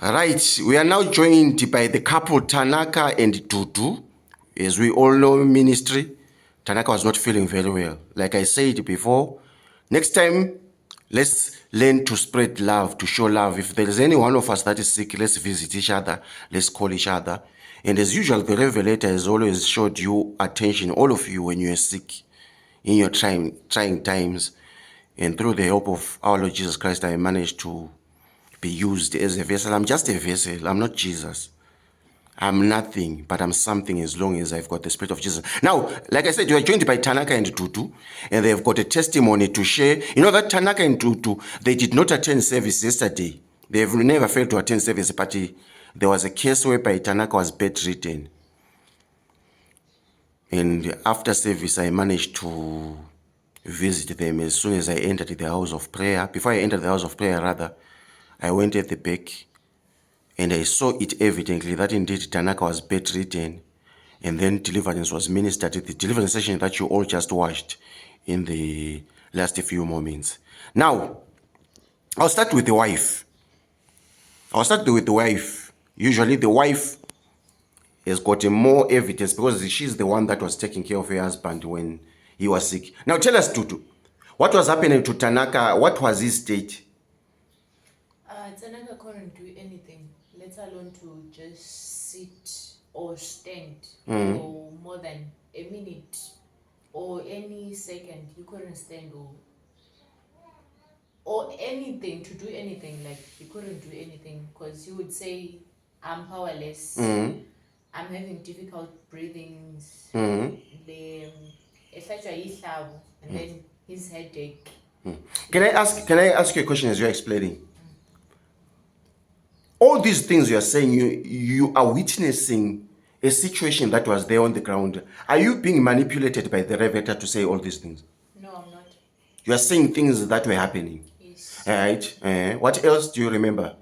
Right, we are now joined by the couple Tanaka and Dudu. As we all know, ministry, Tanaka was not feeling very well. Like I said before, next time, let's learn to spread love, to show love. If there is any one of us that is sick, let's visit each other, let's call each other. And as usual, the Revelator has always showed you attention, all of you, when you are sick, in your trying times. And through the help of our Lord Jesus Christ, I managed to be used as a vessel. I'm just a vessel. I'm not Jesus. I'm nothing, but I'm something as long as I've got the Spirit of Jesus. Now, like I said, you are joined by Tanaka and Tutu, and they've got a testimony to share. You know that Tanaka and Tutu, they did not attend service yesterday. They've never failed to attend service, but there was a case whereby Tanaka was bedridden. And after service, I managed to visit them as soon as I entered the house of prayer. Before I entered the house of prayer, rather, I went at the back and I saw it evidently that indeed Tanaka was bedridden, and then deliverance was ministered at the deliverance session that you all just watched in the last few moments. Now, I'll start with the wife. Usually the wife has got more evidence because she's the one that was taking care of her husband when he was sick. Now tell us, Tutu, what was happening to Tanaka? What was his state? Tanaka couldn't do anything, let alone to just sit or stand for more than a minute or any second. You couldn't stand or anything, to do anything. Like, he couldn't do anything because he would say, I'm powerless. I'm having difficult breathings. And then his headache. Can I ask you a question as you're explaining? All these things you are saying, you are witnessing a situation that was there on the ground. Are you being manipulated by the Revelator to say all these things? No, I'm not. You are saying things that were happening. Yes. All right. What else do you remember?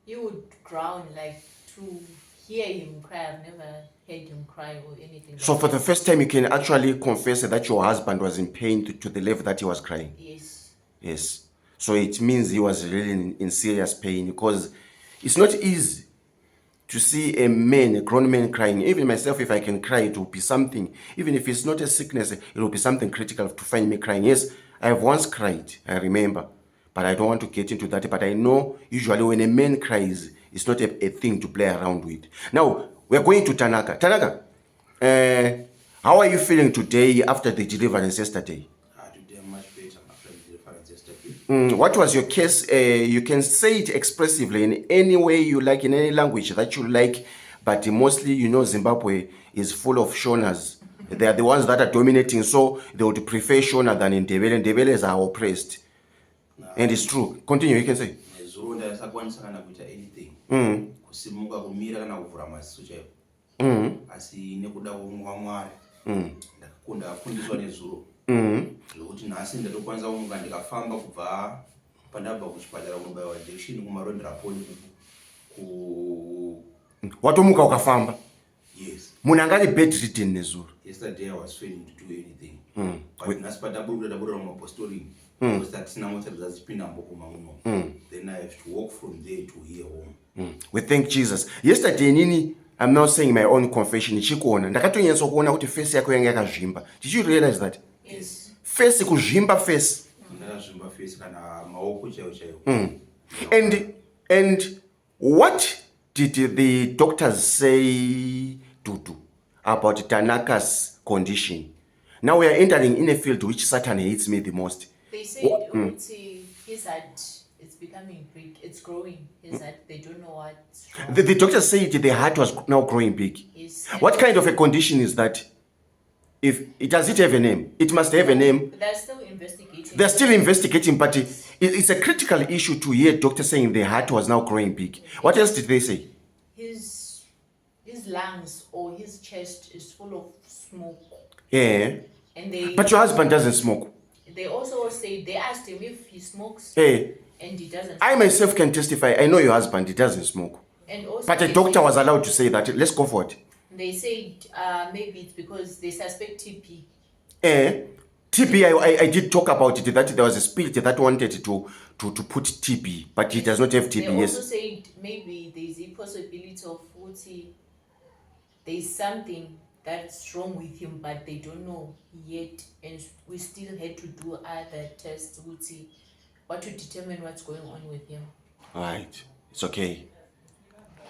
You would groan, like, to hear him cry. I've never heard him cry or anything. So for the first time, you can actually confess that your husband was in pain to the level that he was crying. Yes. Yes. So it means he was really in serious pain, because it's not easy to see a grown man crying. Even myself, if I can cry, it will be something. Even if it's not a sickness, it will be something critical to find me crying. Yes, I have once cried, I remember. But I don't want to get into that. But I know usually when a man cries, it's not a thing to play around with. Now, we're going to Tanaka. Tanaka, how are you feeling today after the deliverance yesterday? Today I'm much better after the deliverance yesterday. What was your case? You can say it expressively in any way you like, in any language that you like. But mostly, Zimbabwe is full of Shonas. They are the ones that are dominating, so they would prefer Shona than in Ndebele. Ndebeles are oppressed. And it's true. Continue, you can say. Anything. Kusimuka kumira kana kuvura maziso chaipo. Asi nekuda kwomwa Mwari. Ndakafundiswa nezuro. Zvokuti nhasi ndatokwanisa kumuka ndikafamba kubva pandabva kuchipatara kunobaiwa injection kumarondera poni ku Watomuka ukafamba? Yes. Munhu anga ari bedridden nezuro. Yesterday I was failing to do anything. But nhasi padaburuka mumapostori. Because tatisina mota dzazipinda mbokuma muno. Then I have to walk from there to here home. We thank Jesus. Yesterday nini, I'm now saying my own confession. Chikuona ndakatonyesa kuona kuti face yako yanga yakazvimba. Did you realize that? Yes. Face kuzvimba face. Ndakazvimba face kana maoko chaiwo. And what did the doctors say to about Tanaka's condition? Now we are entering in a field which Satan hates me the most. They said his heart is becoming big. It's growing. His heart, they don't know what's wrong. The doctor said the heart was now growing big. Yes. What kind of a condition is that? Does it have a name? It must have a name. They're still investigating. They're still investigating, but it's a critical issue to hear doctor saying the heart was now growing big. What else did they say? His lungs or his chest is full of smoke. Yeah. And but your husband doesn't smoke. They also say, they asked him if he smokes. Hey. And he doesn't. I myself can testify. I know your husband, he doesn't smoke. And also, but a doctor was allowed to say that. Let's go for it. They said maybe it's because they suspect TB. TB, I did talk about it, that there was a spirit that wanted to to put TB, but he does not have They TB. also Yes. said maybe there's a possibility of there's something that's wrong with him, but they don't know yet, and we still had to do other tests what to determine what's going on with him. Right. It's okay.